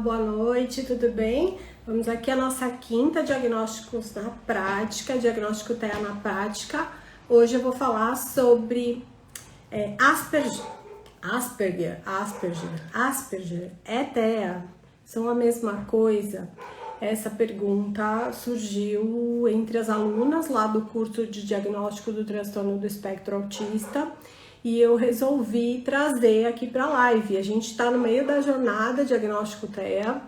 boa noite, tudo bem? Vamos aqui a nossa quinta diagnósticos na prática, diagnóstico TEA na prática. Hoje eu vou falar sobre Asperger, é TEA? São a mesma coisa? Essa pergunta surgiu entre as alunas lá do curso de diagnóstico do transtorno do espectro autista e eu resolvi trazer aqui para a live. A gente está no meio da jornada diagnóstico TEA.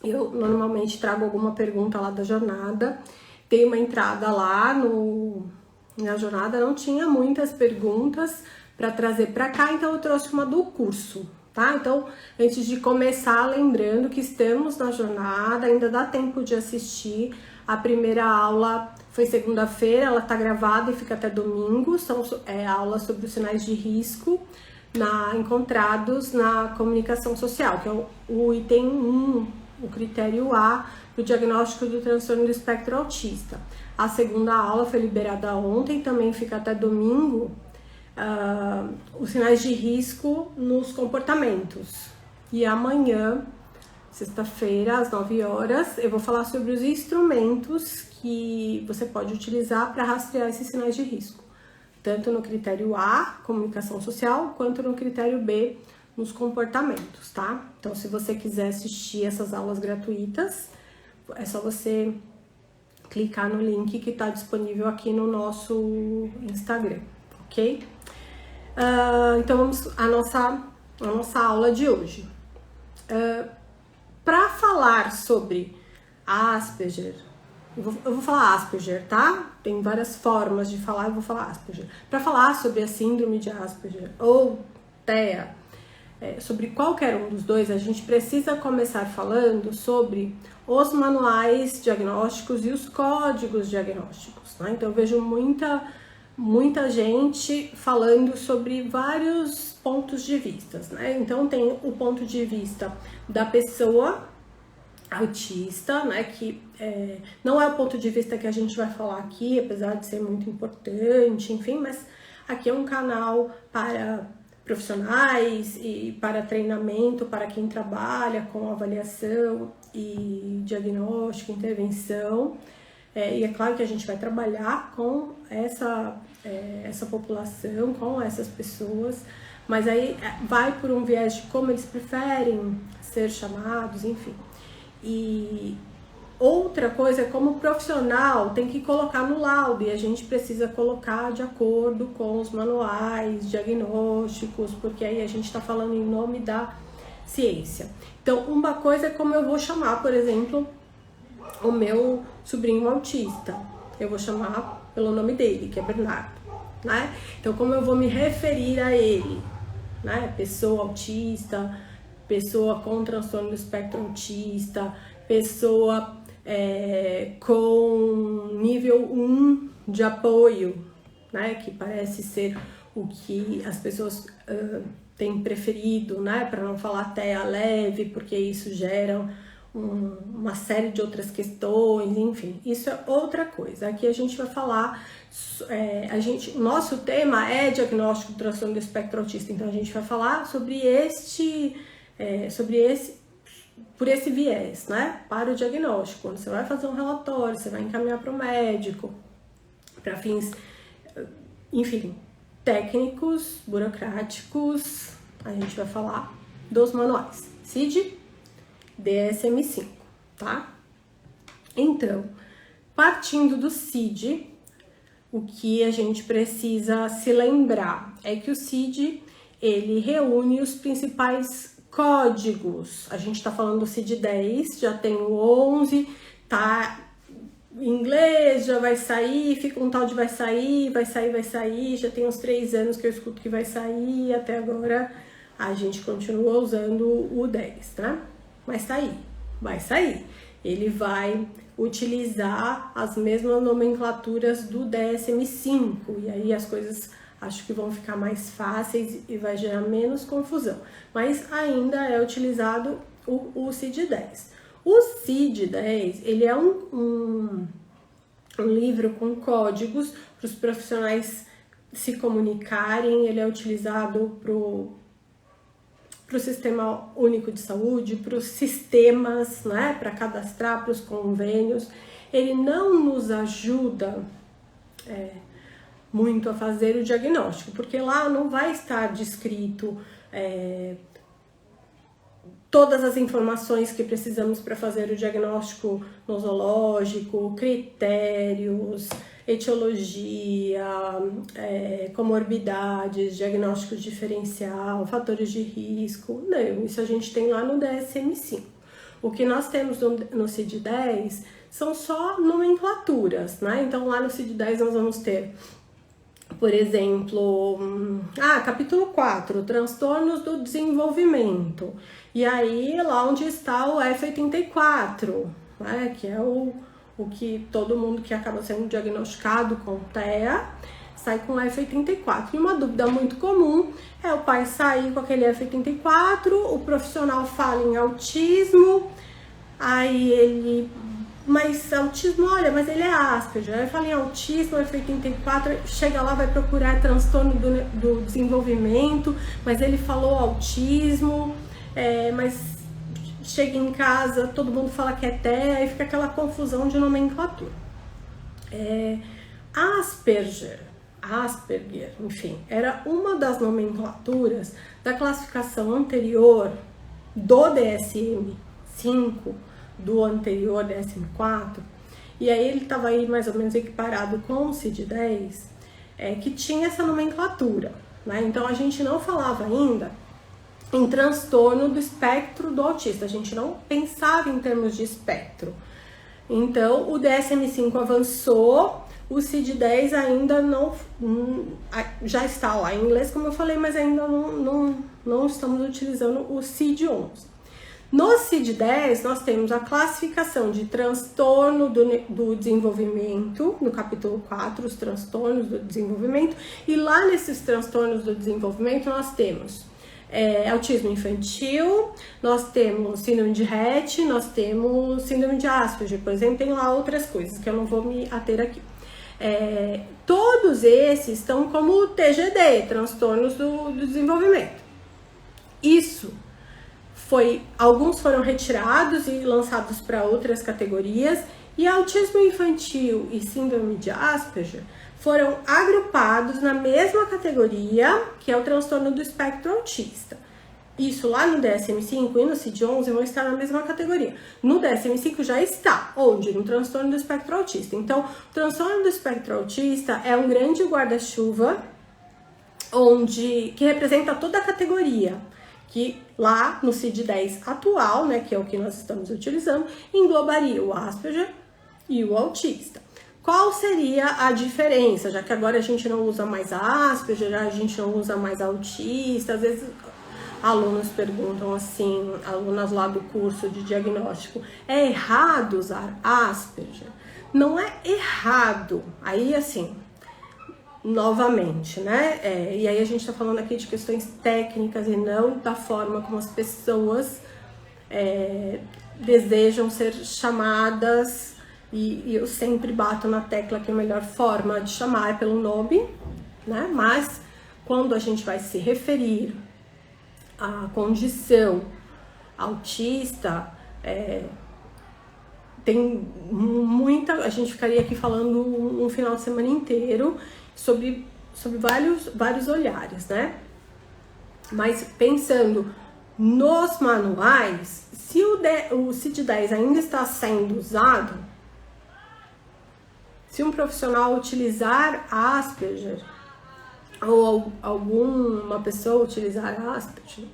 Eu normalmente trago alguma pergunta lá da jornada. Tem uma entrada lá na jornada, não tinha muitas perguntas para trazer para cá, então eu trouxe uma do curso, tá? Então, antes de começar, lembrando que estamos na jornada, ainda dá tempo de assistir. A primeira aula foi segunda-feira, ela tá gravada e fica até domingo. São aulas sobre os sinais de risco encontrados na comunicação social, que é o item 1, o critério A do diagnóstico do transtorno do espectro autista. A segunda aula foi liberada ontem, também fica até domingo. Os sinais de risco nos comportamentos. E amanhã, sexta-feira, às 9 horas, eu vou falar sobre os instrumentos que você pode utilizar para rastrear esses sinais de risco, tanto no critério A, comunicação social, quanto no critério B, nos comportamentos, tá? Então, se você quiser assistir essas aulas gratuitas, é só você clicar no link que está disponível aqui no nosso Instagram, ok? Então, vamos à nossa aula de hoje. Para falar sobre Asperger, eu vou falar Asperger, tá? Tem várias formas de falar, eu vou falar Asperger. Para falar sobre a síndrome de Asperger ou TEA, sobre qualquer um dos dois, a gente precisa começar falando sobre os manuais diagnósticos e os códigos diagnósticos, tá? Então, eu vejo muita gente falando sobre vários pontos de vista, né? Então tem o ponto de vista da pessoa autista, né? Que não é o ponto de vista que a gente vai falar aqui, apesar de ser muito importante, enfim, mas aqui é um canal para profissionais e para treinamento, para quem trabalha com avaliação e diagnóstico, intervenção. E é claro que a gente vai trabalhar com essa população, com essas pessoas, mas aí vai por um viés de como eles preferem ser chamados, enfim. E outra coisa é como o profissional tem que colocar no laudo, e a gente precisa colocar de acordo com os manuais diagnósticos, porque aí a gente está falando em nome da ciência. Então, uma coisa é como eu vou chamar, por exemplo, o meu sobrinho autista. Eu vou chamar pelo nome dele, que é Bernardo, né? Então, como eu vou me referir a ele, né? Pessoa autista, pessoa com transtorno do espectro autista, pessoa com nível 1 de apoio, né? Que parece ser o que as pessoas têm preferido, né? Para não falar TEA leve, porque isso gera uma série de outras questões, enfim, isso é outra coisa. Aqui a gente vai falar, nosso tema é diagnóstico do transtorno do espectro autista, então a gente vai falar sobre por esse viés, né, para o diagnóstico. Quando você vai fazer um relatório, você vai encaminhar para o médico, para fins, enfim, técnicos, burocráticos, a gente vai falar dos manuais CID, DSM-5, tá? Então, partindo do CID, o que a gente precisa se lembrar é que o CID, ele reúne os principais códigos. A gente tá falando do CID-10, já tem o 11, tá em inglês, já vai sair, fica um tal de vai sair, já tem uns 3 anos que eu escuto que vai sair, até agora a gente continua usando o 10, né? Mas tá aí, vai sair. Ele vai utilizar as mesmas nomenclaturas do DSM-5 e aí as coisas acho que vão ficar mais fáceis e vai gerar menos confusão. Mas ainda é utilizado o CID-10. O CID-10, ele é um livro com códigos para os profissionais se comunicarem, ele é utilizado para o Sistema Único de Saúde, para os sistemas, né, para cadastrar, para os convênios. Ele não nos ajuda muito a fazer o diagnóstico, porque lá não vai estar descrito todas as informações que precisamos para fazer o diagnóstico nosológico, critérios, etiologia, comorbidades, diagnóstico diferencial, fatores de risco. Não, isso a gente tem lá no DSM-5. O que nós temos no CID-10 são só nomenclaturas, né? Então lá no CID-10 nós vamos ter, por exemplo, capítulo 4, transtornos do desenvolvimento. E aí, lá onde está o F84, né, que é o que todo mundo que acaba sendo diagnosticado com TEA sai com F84. E uma dúvida muito comum é o pai sair com aquele F84, o profissional fala em autismo, aí ele... Mas autismo, olha, mas ele é Asperger. Aí fala em autismo, F84, chega lá, vai procurar transtorno do desenvolvimento, mas ele falou autismo, mas chega em casa, todo mundo fala que é TEA, e fica aquela confusão de nomenclatura. Asperger, enfim, era uma das nomenclaturas da classificação anterior do DSM-5, do anterior DSM-4, e aí ele estava aí mais ou menos equiparado com o CID-10, que tinha essa nomenclatura, né? Então a gente não falava ainda em transtorno do espectro do autista, a gente não pensava em termos de espectro. Então o DSM-5 avançou, o CID-10 ainda não, já está lá em inglês, como eu falei, mas ainda não estamos utilizando o CID-11. No CID-10, nós temos a classificação de transtorno do desenvolvimento, no capítulo 4, os transtornos do desenvolvimento, e lá nesses transtornos do desenvolvimento nós temos autismo infantil, nós temos síndrome de Rett, nós temos síndrome de Asperger, por exemplo, tem lá outras coisas que eu não vou me ater aqui. Todos esses estão como TGD, transtornos do desenvolvimento. Alguns foram retirados e lançados para outras categorias, e autismo infantil e síndrome de Asperger foram agrupados na mesma categoria, que é o transtorno do espectro autista. Isso lá no DSM-5 e no CID-11 vão estar na mesma categoria. No DSM-5 já está, onde? No transtorno do espectro autista. Então, o transtorno do espectro autista é um grande guarda-chuva que representa toda a categoria, que lá no CID-10 atual, né, que é o que nós estamos utilizando, englobaria o Asperger e o autista. Qual seria a diferença? Já que agora a gente não usa mais a Asperger, a gente não usa mais autista, às vezes alunos perguntam assim, alunas lá do curso de diagnóstico, é errado usar Asperger? Não é errado, aí assim, novamente, né? E aí a gente tá falando aqui de questões técnicas e não da forma como as pessoas desejam ser chamadas, e eu sempre bato na tecla que a melhor forma de chamar é pelo nome, né? Mas quando a gente vai se referir à condição autista, tem a gente ficaria aqui falando um final de semana inteiro sobre vários olhares, né? Mas pensando nos manuais, se o CID-10 ainda está sendo usado, se um profissional utilizar Asperger, ou alguma pessoa utilizar Asperger,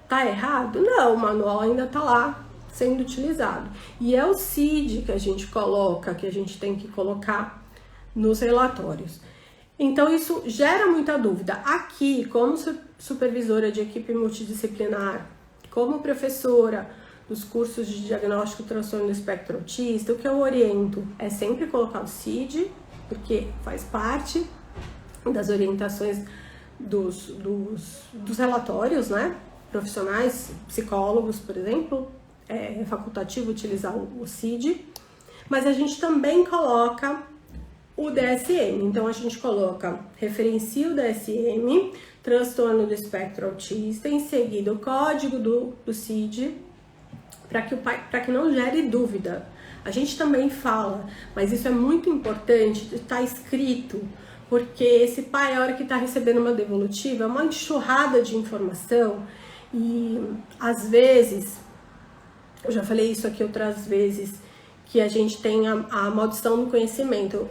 tá errado? Não, o manual ainda tá lá sendo utilizado. E é o CID que a gente coloca, que a gente tem que colocar nos relatórios. Então isso gera muita dúvida. Aqui, como supervisora de equipe multidisciplinar, como professora dos cursos de diagnóstico e transtorno do espectro autista, o que eu oriento é sempre colocar o CID, porque faz parte das orientações dos relatórios, né? Profissionais, psicólogos, por exemplo, é facultativo utilizar o CID, mas a gente também coloca o DSM. Então a gente referencia o DSM, transtorno do espectro autista, em seguida o código do CID, para que não gere dúvida. A gente também fala, mas isso é muito importante, está escrito, porque esse pai, a hora que está recebendo uma devolutiva, é uma enxurrada de informação e, às vezes, eu já falei isso aqui outras vezes, que a gente tem a maldição do conhecimento.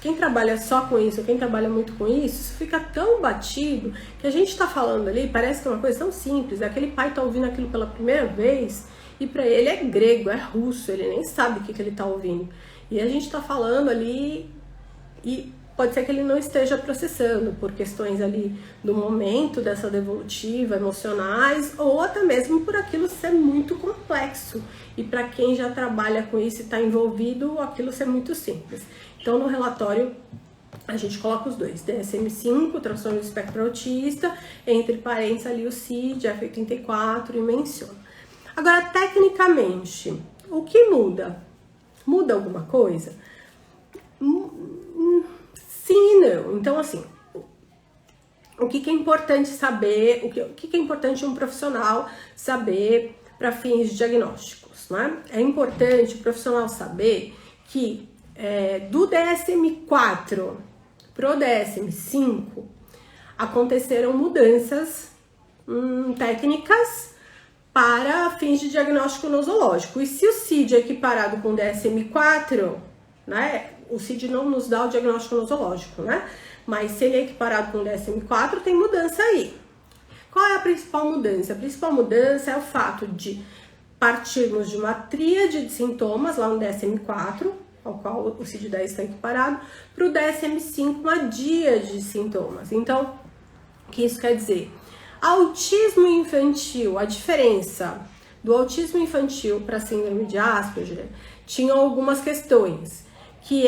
Quem trabalha só com isso, quem trabalha muito com isso fica tão batido que a gente está falando ali, parece que é uma coisa tão simples. Aquele pai está ouvindo aquilo pela primeira vez e para ele é grego, é russo, ele nem sabe o que ele está ouvindo. E a gente está falando ali e pode ser que ele não esteja processando por questões ali do momento dessa devolutiva, emocionais, ou até mesmo por aquilo ser muito complexo. E para quem já trabalha com isso e está envolvido, aquilo ser muito simples. Então, no relatório, a gente coloca os dois, DSM-5, transtorno do espectro autista, entre parênteses ali o CID, F84 e menciona. Agora, tecnicamente, o que muda? Muda alguma coisa? Sim e não. Então, assim, o que é importante saber, o que é importante um profissional saber para fins diagnósticos, né? É importante o profissional saber que do DSM-4 pro DSM-5 aconteceram mudanças técnicas para fins de diagnóstico nosológico. E se o CID é equiparado com o DSM-4, né? O CID não nos dá o diagnóstico nosológico, né? Mas se ele é equiparado com o DSM-4, tem mudança aí. Qual é a principal mudança? A principal mudança é o fato de partirmos de uma tríade de sintomas, lá no DSM-4, ao qual o CID-10 está equiparado, para o DSM-5, uma díade de sintomas. Então, o que isso quer dizer? Autismo infantil, a diferença do autismo infantil para a síndrome de Asperger tinha algumas questões, que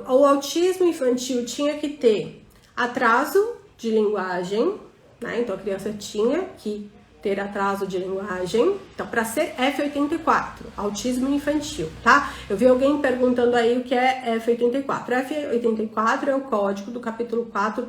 o autismo infantil tinha que ter atraso de linguagem, né? Então a criança tinha que ter atraso de linguagem, então para ser F84, autismo infantil, tá? Eu vi alguém perguntando aí o que é F84. F84 é o código do capítulo 4,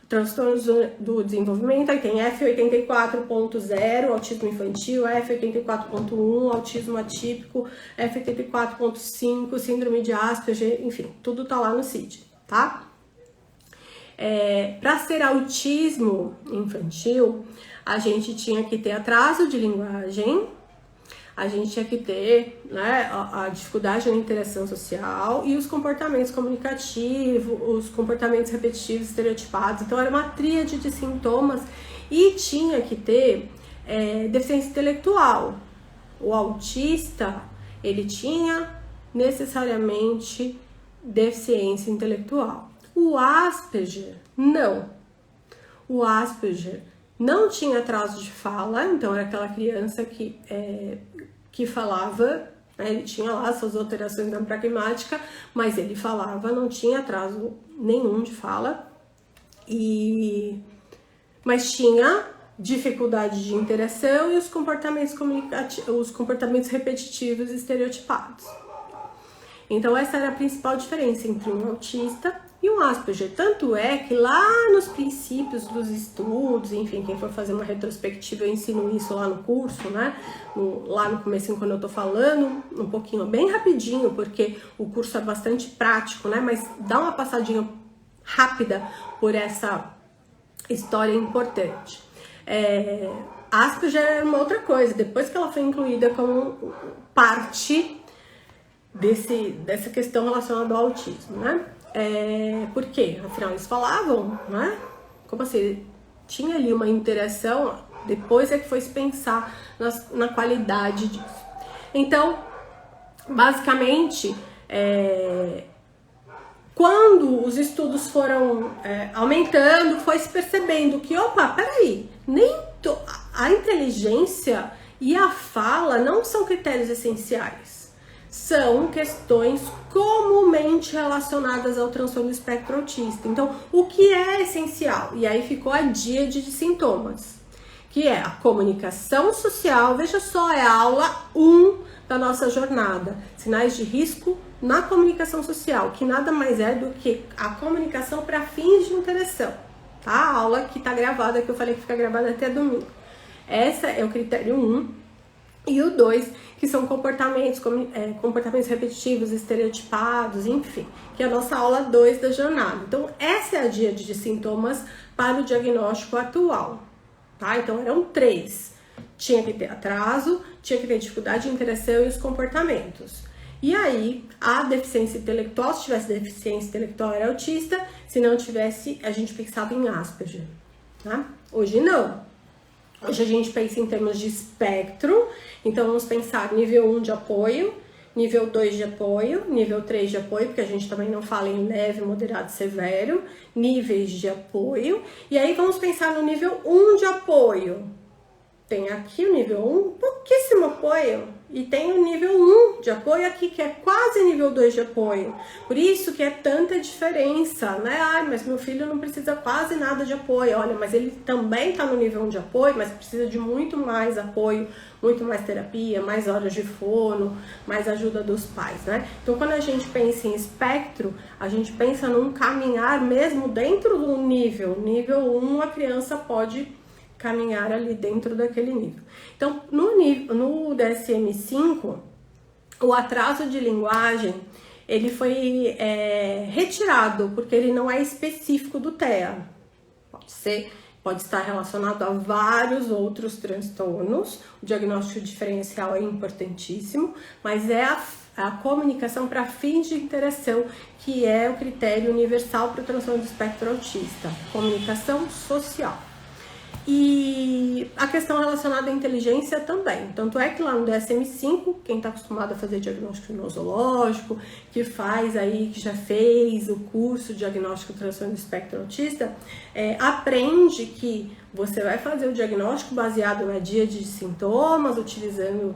transtornos do desenvolvimento, aí tem F84.0, autismo infantil, F84.1, autismo atípico, F84.5, síndrome de Asperger, enfim, tudo tá lá no CID, tá? Para ser autismo infantil, a gente tinha que ter atraso de linguagem, a gente tinha que ter, né, a dificuldade na interação social e os comportamentos comunicativos, os comportamentos repetitivos, estereotipados. Então, era uma tríade de sintomas e tinha que ter deficiência intelectual. O autista, ele tinha necessariamente deficiência intelectual. O Asperger, não. O Asperger não tinha atraso de fala, então era aquela criança que falava, né, ele tinha lá suas alterações na pragmática, mas ele falava, não tinha atraso nenhum de fala, mas tinha dificuldade de interação e os comportamentos comunicativos, os comportamentos repetitivos e estereotipados. Então essa era a principal diferença entre um autista e um Asperger. Tanto é que lá nos princípios dos estudos, enfim, quem for fazer uma retrospectiva, eu ensino isso lá no curso, né? Lá no comecinho, quando eu tô falando, um pouquinho, bem rapidinho, porque o curso é bastante prático, né? Mas dá uma passadinha rápida por essa história importante. Asperger era uma outra coisa, depois que ela foi incluída como parte dessa questão relacionada ao autismo, né? Por quê? Afinal, eles falavam, né? Como assim? Tinha ali uma interação, depois é que foi se pensar na qualidade disso. Então, basicamente, quando os estudos foram aumentando, foi se percebendo que, opa, peraí, a inteligência e a fala não são critérios essenciais. São questões comumente relacionadas ao transtorno do espectro autista. Então, o que é essencial? E aí ficou a díade de sintomas, que é a comunicação social. Veja só, é a aula 1 da nossa jornada. Sinais de risco na comunicação social, que nada mais é do que a comunicação para fins de interação. tá? A aula que tá gravada, que eu falei que fica gravada até domingo. Essa é o critério 1. E o 2, que são comportamentos repetitivos, estereotipados, enfim, que é a nossa aula 2 da jornada. Então, essa é a díade de sintomas para o diagnóstico atual, tá? Então, eram 3. Tinha que ter atraso, tinha que ter dificuldade de interação e os comportamentos. E aí, a deficiência intelectual, se tivesse deficiência intelectual, era autista, se não tivesse, a gente pensava em Asperger, tá? Hoje não. Hoje a gente pensa em termos de espectro, então vamos pensar nível 1 de apoio, nível 2 de apoio, nível 3 de apoio, porque a gente também não fala em leve, moderado, severo, níveis de apoio, e aí vamos pensar no nível 1 de apoio. Tem aqui o nível 1, pouquíssimo apoio, e tem o nível 1 de apoio aqui, que é quase nível 2 de apoio. Por isso que é tanta diferença, né? Ai, mas meu filho não precisa quase nada de apoio. Olha, mas ele também tá no nível 1 de apoio, mas precisa de muito mais apoio, muito mais terapia, mais horas de fono, mais ajuda dos pais, né? Então, quando a gente pensa em espectro, a gente pensa num caminhar mesmo dentro do nível. Nível 1, a criança pode caminhar ali dentro daquele nível. Então, no DSM-5, o atraso de linguagem, ele foi retirado, porque ele não é específico do TEA. Pode estar relacionado a vários outros transtornos. O diagnóstico diferencial é importantíssimo, mas é a comunicação para fins de interação, que é o critério universal para o transtorno do espectro autista. Comunicação social. E a questão relacionada à inteligência também. Tanto é que lá no DSM-5, quem está acostumado a fazer diagnóstico nosológico, que já fez o curso de diagnóstico transtorno do espectro autista, aprende que você vai fazer o diagnóstico baseado na díade de sintomas, utilizando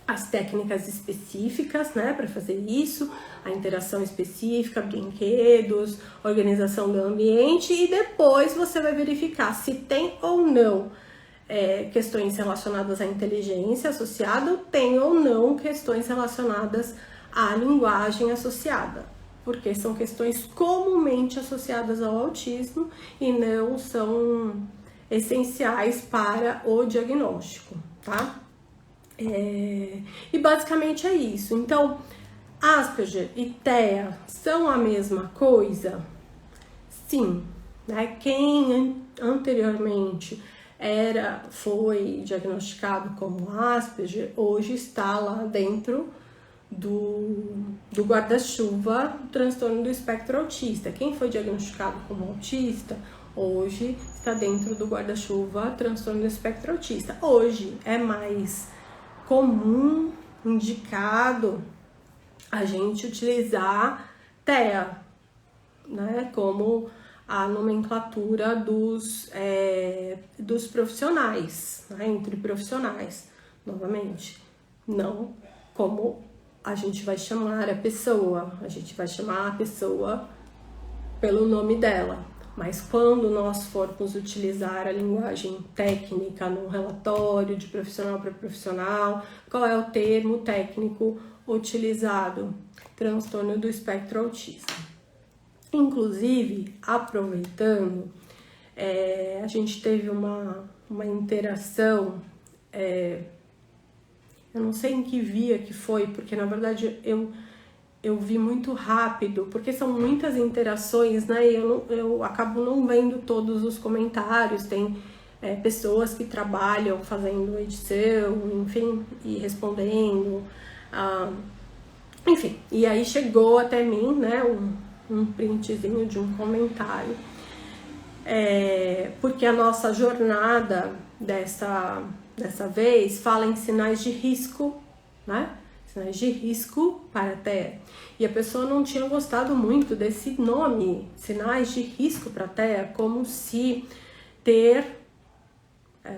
as técnicas específicas, né, para fazer isso, a interação específica, brinquedos, organização do ambiente, e depois você vai verificar se tem ou não questões relacionadas à inteligência associada, ou tem ou não questões relacionadas à linguagem associada, porque são questões comumente associadas ao autismo e não são essenciais para o diagnóstico, tá? E basicamente é isso. Então, Asperger e TEA são a mesma coisa? Sim, né? Quem anteriormente foi diagnosticado como Asperger, hoje está lá dentro do guarda-chuva do transtorno do espectro autista. Quem foi diagnosticado como autista, hoje está dentro do guarda-chuva transtorno do espectro autista. Hoje é mais comum, indicado, a gente utilizar TEA, né, como a nomenclatura dos profissionais, né, entre profissionais, novamente, não como a gente vai chamar a pessoa pelo nome dela. Mas quando nós formos utilizar a linguagem técnica no relatório de profissional para profissional, qual é o termo técnico utilizado? Transtorno do espectro autista. Inclusive, aproveitando, a gente teve uma interação, eu não sei em que via que foi, porque na verdade eu vi muito rápido, porque são muitas interações, né? E eu acabo não vendo todos os comentários. Tem pessoas que trabalham fazendo edição, enfim, e respondendo. Enfim, e aí chegou até mim, né, um printzinho de um comentário. Porque a nossa jornada dessa vez fala em sinais de risco, né? Sinais de risco para TEA. E a pessoa não tinha gostado muito desse nome, sinais de risco para TEA, como se ter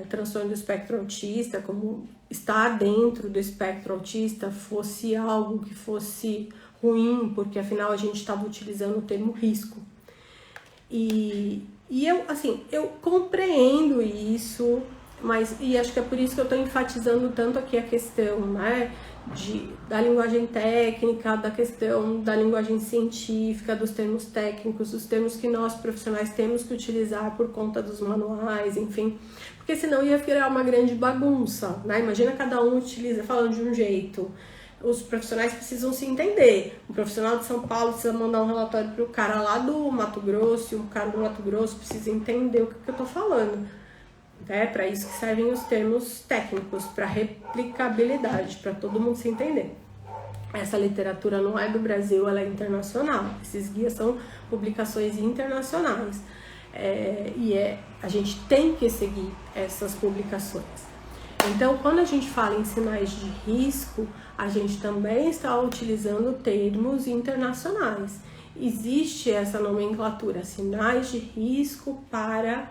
transtorno do espectro autista, como estar dentro do espectro autista fosse algo que fosse ruim, porque afinal a gente estava utilizando o termo risco. E eu, assim, eu compreendo isso, E acho que é por isso que eu estou enfatizando tanto aqui a questão, né, da linguagem técnica, da questão da linguagem científica, dos termos técnicos, dos termos que nós profissionais temos que utilizar por conta dos manuais, enfim, porque senão ia virar uma grande bagunça, né? Imagina cada um falando de um jeito. Os profissionais precisam se entender. O profissional de São Paulo precisa mandar um relatório para o cara lá do Mato Grosso, e o cara do Mato Grosso precisa entender o que eu estou falando. É para isso que servem os termos técnicos, para replicabilidade, para todo mundo se entender. Essa literatura não é do Brasil, ela é internacional. Esses guias são publicações internacionais. A gente tem que seguir essas publicações. Então, quando a gente fala em sinais de risco, a gente também está utilizando termos internacionais. Existe essa nomenclatura, sinais de risco para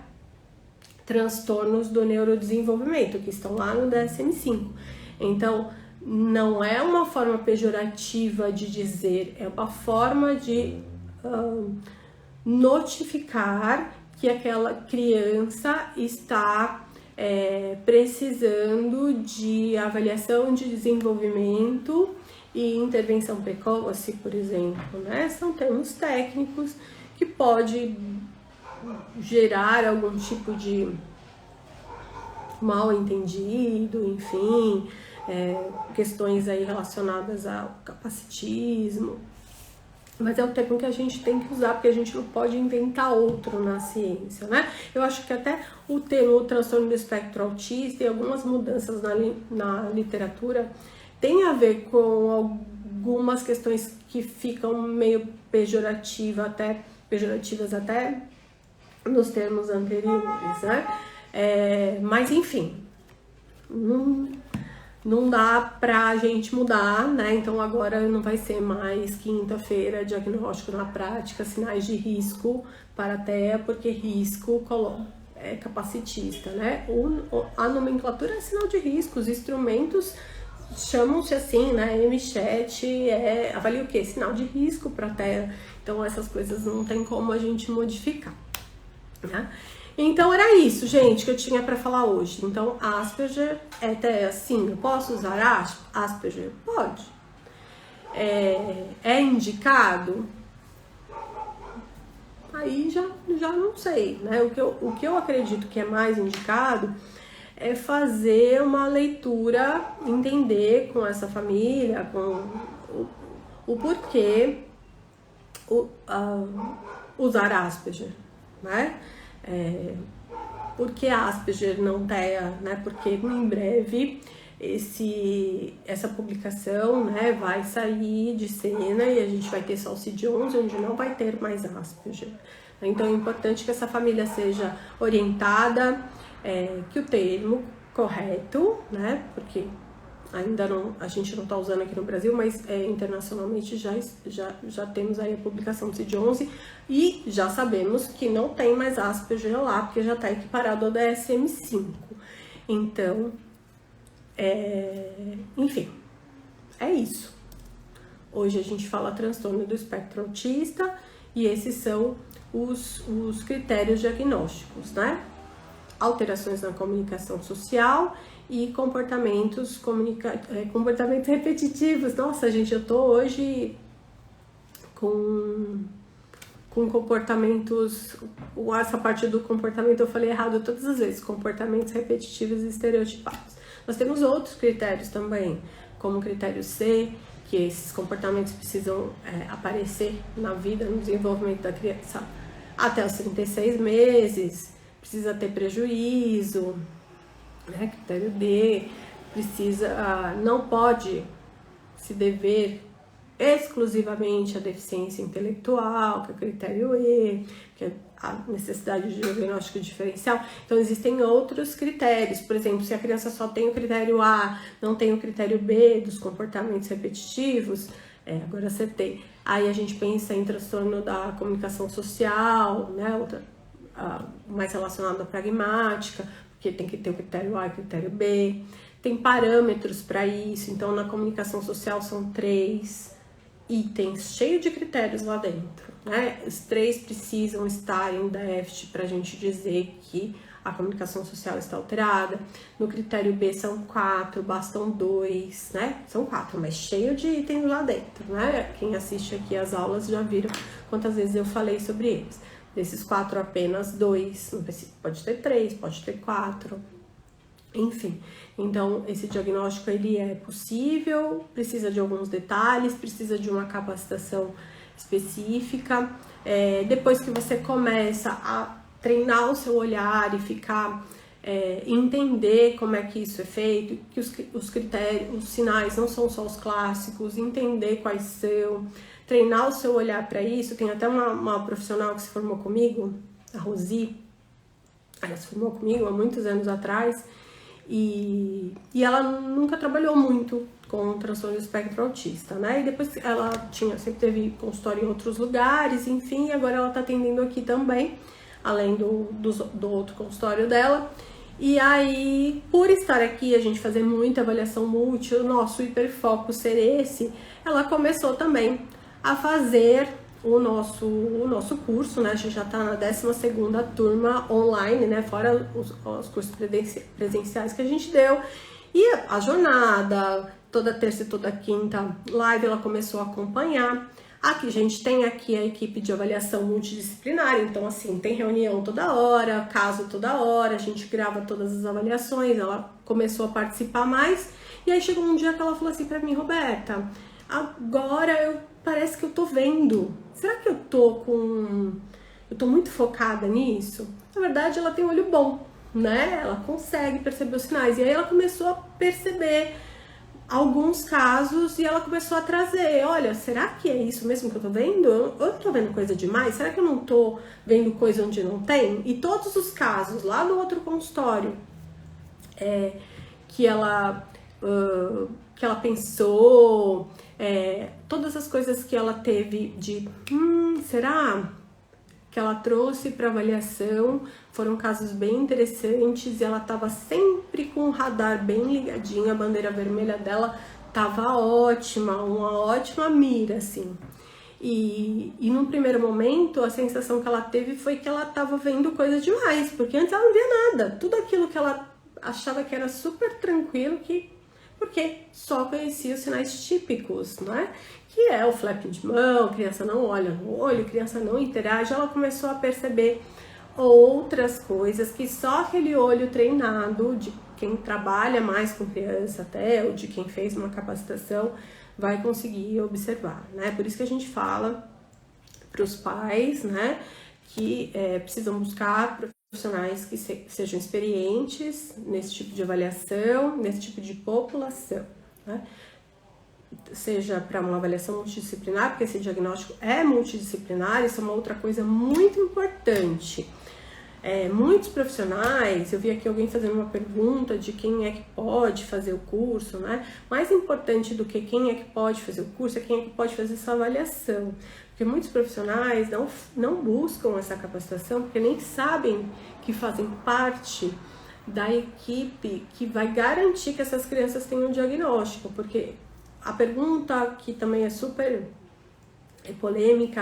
transtornos do neurodesenvolvimento, que estão lá no DSM-5. Então, não é uma forma pejorativa de dizer, é uma forma de notificar que aquela criança está precisando de avaliação de desenvolvimento e intervenção precoce, por exemplo, né? São termos técnicos que pode gerar algum tipo de mal entendido, enfim, questões aí relacionadas ao capacitismo, mas é o termo que a gente tem que usar, porque a gente não pode inventar outro na ciência, né? Eu acho que até o termo transtorno do espectro autista e algumas mudanças na literatura tem a ver com algumas questões que ficam meio pejorativas até nos termos anteriores, né? Mas enfim, não dá pra gente mudar, né? Então agora não vai ser mais quinta-feira, diagnóstico na prática, sinais de risco para a TEA, porque risco é capacitista, né? A nomenclatura é sinal de risco, os instrumentos chamam-se assim, né? MChat avalia o quê? Sinal de risco para a TEA. Então essas coisas não tem como a gente modificar, né? Então era isso, gente, que eu tinha para falar hoje. Então Asperger é TEA, sim. Eu posso usar Asperger? Pode. É indicado? Aí já não sei, né? O que eu acredito que é mais indicado é fazer uma leitura, entender com essa família, com o porquê usar Asperger, né? Por que Asperger não TEA, né? Porque em breve essa publicação, né, vai sair de cena e a gente vai ter só o CID-11, onde não vai ter mais Asperger. Então é importante que essa família seja orientada, que o termo correto, né, porque ainda não, a gente não está usando aqui no Brasil, mas internacionalmente já temos aí a publicação do CID-11 e já sabemos que não tem mais Asperger lá, porque já está equiparado ao DSM-5. Então, enfim, é isso. Hoje a gente fala transtorno do espectro autista e esses são os critérios diagnósticos, né? Alterações na comunicação social e comportamentos repetitivos. Nossa, gente, eu tô hoje com comportamentos, essa parte do comportamento eu falei errado todas as vezes, comportamentos repetitivos e estereotipados. Nós temos outros critérios também, como o critério C, que esses comportamentos precisam aparecer na vida, no desenvolvimento da criança até os 36 meses, precisa ter prejuízo, né? Critério D, não pode se dever exclusivamente à deficiência intelectual, que é o critério E, que é a necessidade de diagnóstico diferencial. Então existem outros critérios, por exemplo, se a criança só tem o critério A, não tem o critério B dos comportamentos repetitivos, agora acertei, aí a gente pensa em transtorno da comunicação social, né, mais relacionado à pragmática, porque tem que ter o critério A e o critério B, tem parâmetros para isso, então na comunicação social são 3 itens, cheio de critérios lá dentro, né? Os 3 precisam estar em déficit para a gente dizer que a comunicação social está alterada. No critério B são 4, bastam 2, né? São 4, mas cheio de itens lá dentro, né? Quem assiste aqui as aulas já viram quantas vezes eu falei sobre eles. Desses 4, apenas 2, pode ter 3, pode ter 4, enfim. Então, esse diagnóstico, ele é possível, precisa de alguns detalhes, precisa de uma capacitação específica. Depois que você começa a treinar o seu olhar e ficar, entender como é que isso é feito, que os critérios, os sinais não são só os clássicos, entender quais são, treinar o seu olhar para isso. Tem até uma profissional que se formou comigo, a Rosi, ela se formou comigo há muitos anos atrás, e ela nunca trabalhou muito com transtorno do espectro autista, né? E depois ela sempre teve consultório em outros lugares, enfim, e agora ela tá atendendo aqui também, além do outro consultório dela. E aí, por estar aqui, a gente fazer muita avaliação multi, o nosso hiperfoco ser esse, ela começou também a fazer o nosso curso, né? A gente já tá na 12ª turma online, né? Fora os cursos presenciais que a gente deu. E a jornada, toda terça e toda quinta live, ela começou a acompanhar. Aqui a gente tem aqui a equipe de avaliação multidisciplinar, então assim, tem reunião toda hora, caso toda hora, a gente grava todas as avaliações, ela começou a participar mais. E aí chegou um dia que ela falou assim pra mim: Roberta, agora parece que eu tô vendo. Será que eu tô muito focada nisso? Na verdade, ela tem um olho bom, né? Ela consegue perceber os sinais. E aí ela começou a perceber alguns casos e ela começou a trazer: olha, será que é isso mesmo que eu tô vendo? Eu tô vendo coisa demais? Será que eu não tô vendo coisa onde não tem? E todos os casos lá no outro consultório que ela pensou, todas as coisas que ela teve de será que ela trouxe para avaliação foram casos bem interessantes, e ela estava sempre com o radar bem ligadinho, a bandeira vermelha dela estava ótima, uma ótima mira, assim. E num primeiro momento, a sensação que ela teve foi que ela estava vendo coisa demais, porque antes ela não via nada, tudo aquilo que ela achava que era super tranquilo, porque só conhecia os sinais típicos, né? Que é o flapping de mão, criança não olha no olho, criança não interage. Ela começou a perceber outras coisas que só aquele olho treinado, de quem trabalha mais com criança até, ou de quem fez uma capacitação, vai conseguir observar, né? Por isso que a gente fala para os pais, né, que precisam buscar profissionais que sejam experientes nesse tipo de avaliação, nesse tipo de população, né? Seja para uma avaliação multidisciplinar, porque esse diagnóstico é multidisciplinar. Isso é uma outra coisa muito importante. Muitos profissionais, eu vi aqui alguém fazendo uma pergunta de quem é que pode fazer o curso, né? Mais importante do que quem é que pode fazer o curso é quem é que pode fazer essa avaliação. Porque muitos profissionais não buscam essa capacitação porque nem sabem que fazem parte da equipe que vai garantir que essas crianças tenham um diagnóstico. Porque a pergunta que também é super polêmica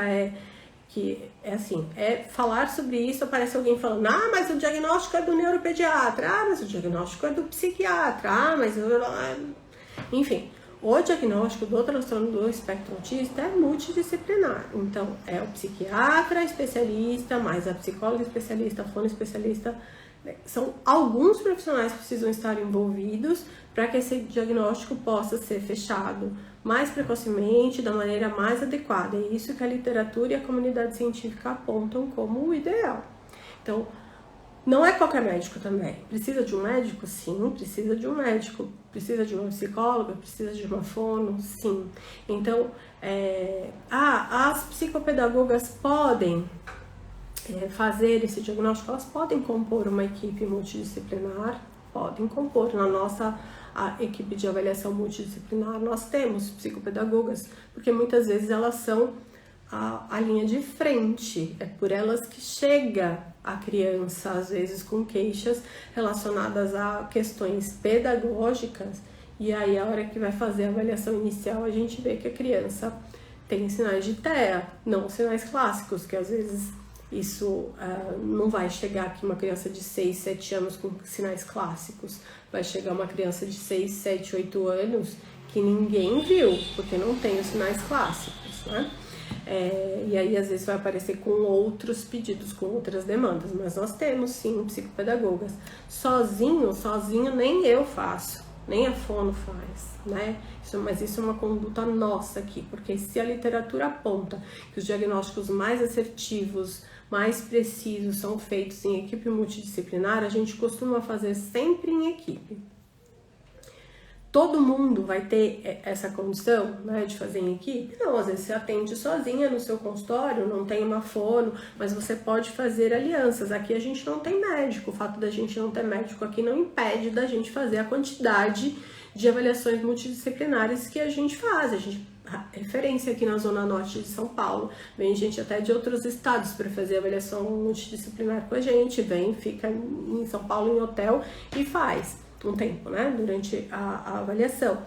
falar sobre isso, aparece alguém falando: mas o diagnóstico é do neuropediatra, mas o diagnóstico é do psiquiatra, enfim, o diagnóstico do transtorno do espectro autista é multidisciplinar. Então, é o psiquiatra especialista, mais a psicóloga especialista, a fono especialista. São alguns profissionais que precisam estar envolvidos para que esse diagnóstico possa ser fechado mais precocemente, da maneira mais adequada. É isso que a literatura e a comunidade científica apontam como o ideal. Então, não é qualquer médico também. Precisa de um médico? Sim, precisa de um médico. Precisa de uma psicóloga? Precisa de uma fono? Sim. Então, as psicopedagogas podem fazer esse diagnóstico, elas podem compor uma equipe multidisciplinar, podem compor. Na nossa equipe de avaliação multidisciplinar, nós temos psicopedagogas, porque muitas vezes elas são a linha de frente, é por elas que chega a criança, às vezes com queixas relacionadas a questões pedagógicas, e aí a hora que vai fazer a avaliação inicial, a gente vê que a criança tem sinais de TEA, não sinais clássicos, que às vezes Isso não vai chegar aqui uma criança de 6, 7 anos com sinais clássicos. Vai chegar uma criança de 6, 7, 8 anos que ninguém viu, porque não tem os sinais clássicos, né? E aí às vezes vai aparecer com outros pedidos, com outras demandas, mas nós temos sim psicopedagogas. Sozinho nem eu faço, nem a fono faz, né? Mas isso é uma conduta nossa aqui, porque se a literatura aponta que os diagnósticos mais assertivos, mais precisos são feitos em equipe multidisciplinar, a gente costuma fazer sempre em equipe. Todo mundo vai ter essa condição, né, de fazer em equipe? Não, às vezes você atende sozinha no seu consultório, não tem uma fono, mas você pode fazer alianças. Aqui a gente não tem médico, o fato da gente não ter médico aqui não impede da gente fazer a quantidade de avaliações multidisciplinares que a gente faz. A gente, referência aqui na Zona Norte de São Paulo, vem gente até de outros estados para fazer avaliação multidisciplinar com a gente, fica em São Paulo em hotel e faz um tempo, né, durante a avaliação.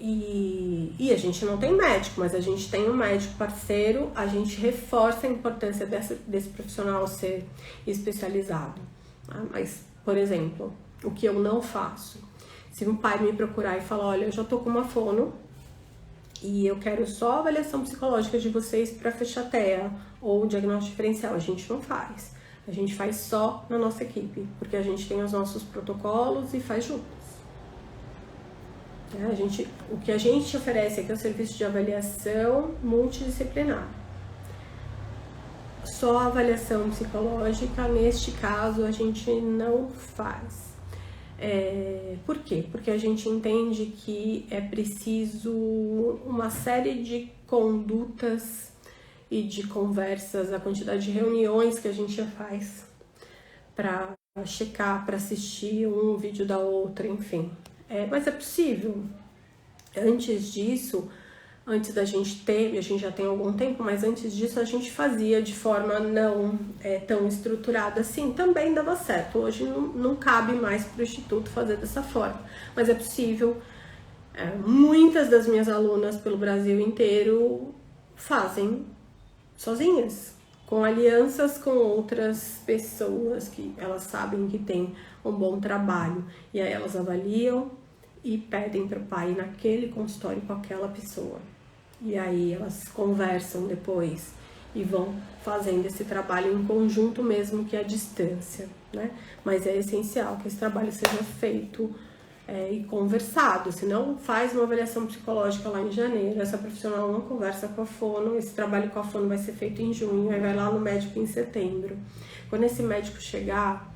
E a gente não tem médico, mas a gente tem um médico parceiro, a gente reforça a importância desse profissional ser especializado. Tá? Mas, por exemplo, o que eu não faço, se um pai me procurar e falar, olha, eu já tô com uma fono e eu quero só a avaliação psicológica de vocês para fechar TEA ou diagnóstico diferencial, a gente não faz. A gente faz só na nossa equipe, porque a gente tem os nossos protocolos e faz juntos. O que a gente oferece aqui é o serviço de avaliação multidisciplinar. Só a avaliação psicológica, neste caso, a gente não faz. Por quê? Porque a gente entende que é preciso uma série de condutas e de conversas, a quantidade de reuniões que a gente já faz para checar, para assistir um vídeo da outra, enfim. Mas é possível. Antes disso, antes da gente ter, a gente já tem algum tempo, mas antes disso a gente fazia de forma não tão estruturada assim, também dava certo. Hoje não cabe mais para o Instituto fazer dessa forma, mas é possível. Muitas das minhas alunas pelo Brasil inteiro fazem sozinhas, com alianças com outras pessoas que elas sabem que tem um bom trabalho, e aí elas avaliam e pedem para o pai ir naquele consultório com aquela pessoa, e aí elas conversam depois e vão fazendo esse trabalho em conjunto mesmo que à distância, né? Mas é essencial que esse trabalho seja feito e conversado, senão faz uma avaliação psicológica lá em janeiro, essa profissional não conversa com a fono, esse trabalho com a fono vai ser feito em junho, aí vai lá no médico em setembro. Quando esse médico chegar,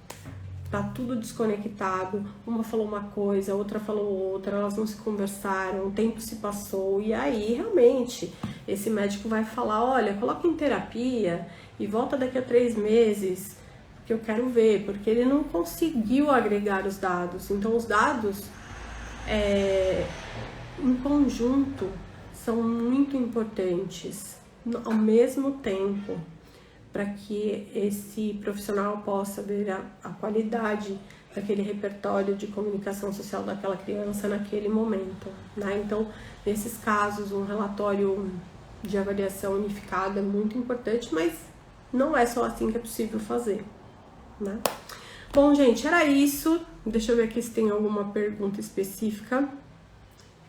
tá tudo desconectado, uma falou uma coisa, a outra falou outra, elas não se conversaram, o tempo se passou, e aí realmente esse médico vai falar, olha, coloca em terapia e volta daqui a 3 meses, que eu quero ver, porque ele não conseguiu agregar os dados. Então os dados em conjunto são muito importantes ao mesmo tempo para que esse profissional possa ver a qualidade daquele repertório de comunicação social daquela criança naquele momento, né? Então, nesses casos, um relatório de avaliação unificada é muito importante, mas não é só assim que é possível fazer, né? Bom, gente, era isso. Deixa eu ver aqui se tem alguma pergunta específica.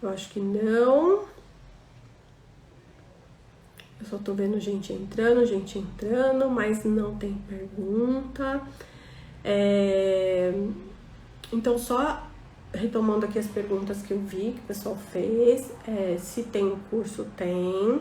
Eu acho que não. Eu só tô vendo gente entrando, mas não tem pergunta. Então, só retomando aqui as perguntas que eu vi, que o pessoal fez. Se tem o curso, tem.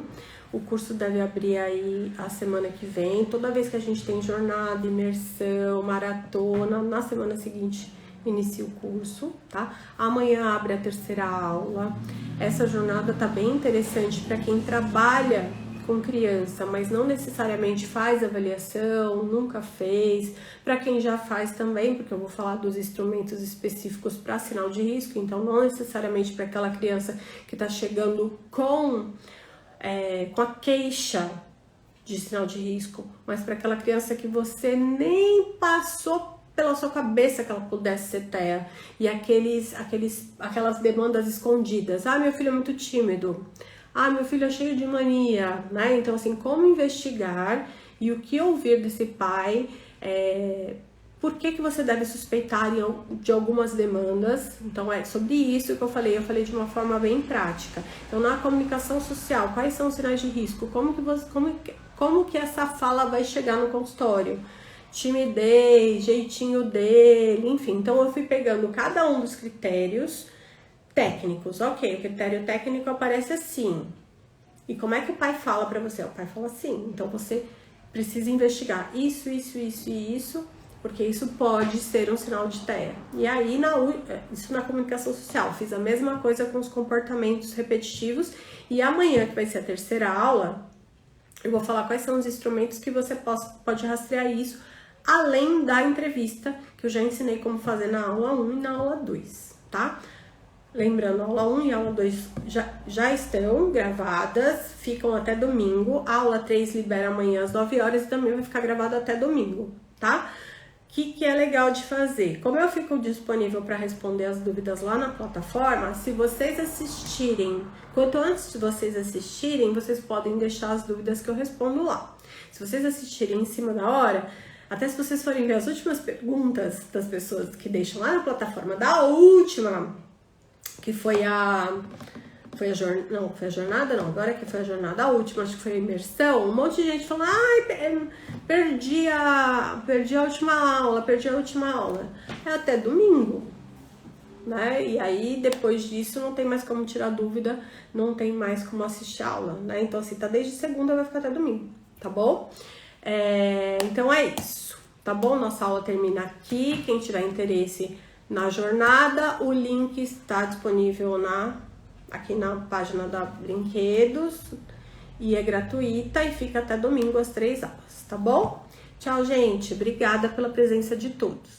O curso deve abrir aí a semana que vem. Toda vez que a gente tem jornada, imersão, maratona, na semana seguinte inicia o curso, tá? Amanhã abre a 3ª aula. Essa jornada tá bem interessante para quem trabalha com criança, mas não necessariamente faz avaliação, nunca fez. Para quem já faz também, porque eu vou falar dos instrumentos específicos para sinal de risco, então não necessariamente para aquela criança que está chegando com a queixa de sinal de risco, mas para aquela criança que você nem passou pela sua cabeça que ela pudesse ser TEA, e aquelas demandas escondidas. Ah, meu filho é muito tímido. Ah, meu filho é cheio de mania, né? Então, assim, como investigar e o que ouvir desse pai, por que você deve suspeitar de algumas demandas. Então é sobre isso que eu falei de uma forma bem prática. Então na comunicação social, quais são os sinais de risco? Como que essa fala vai chegar no consultório? Timidez, jeitinho dele, enfim. Então eu fui pegando cada um dos critérios técnicos. Ok, o critério técnico aparece assim. E como é que o pai fala pra você? O pai fala assim. Então você precisa investigar isso, porque isso pode ser um sinal de TEA. E aí, isso na comunicação social. Fiz a mesma coisa com os comportamentos repetitivos. E amanhã, que vai ser a terceira aula, eu vou falar quais são os instrumentos que você pode rastrear isso, além da entrevista, que eu já ensinei como fazer na aula 1 e na aula 2, tá? Lembrando, a aula 1 e a aula 2 já estão gravadas, ficam até domingo. A aula 3 libera amanhã às 9 horas e também vai ficar gravada até domingo, tá? O que é legal de fazer? Como eu fico disponível para responder as dúvidas lá na plataforma, se vocês assistirem, quanto antes de vocês assistirem, vocês podem deixar as dúvidas que eu respondo lá. Se vocês assistirem em cima da hora, até se vocês forem ver as últimas perguntas das pessoas que deixam lá na plataforma da última, que foi a última, acho que foi a imersão, um monte de gente falando, perdi a última aula. É até domingo, né? E aí, depois disso, não tem mais como tirar dúvida, não tem mais como assistir a aula, né? Então, assim, tá desde segunda, vai ficar até domingo, tá bom? Então, é isso, tá bom? Nossa aula termina aqui. Quem tiver interesse na jornada, o link está disponível aqui na página da Brinquedos e é gratuita e fica até domingo às 3 aulas, tá bom? Tchau, gente. Obrigada pela presença de todos.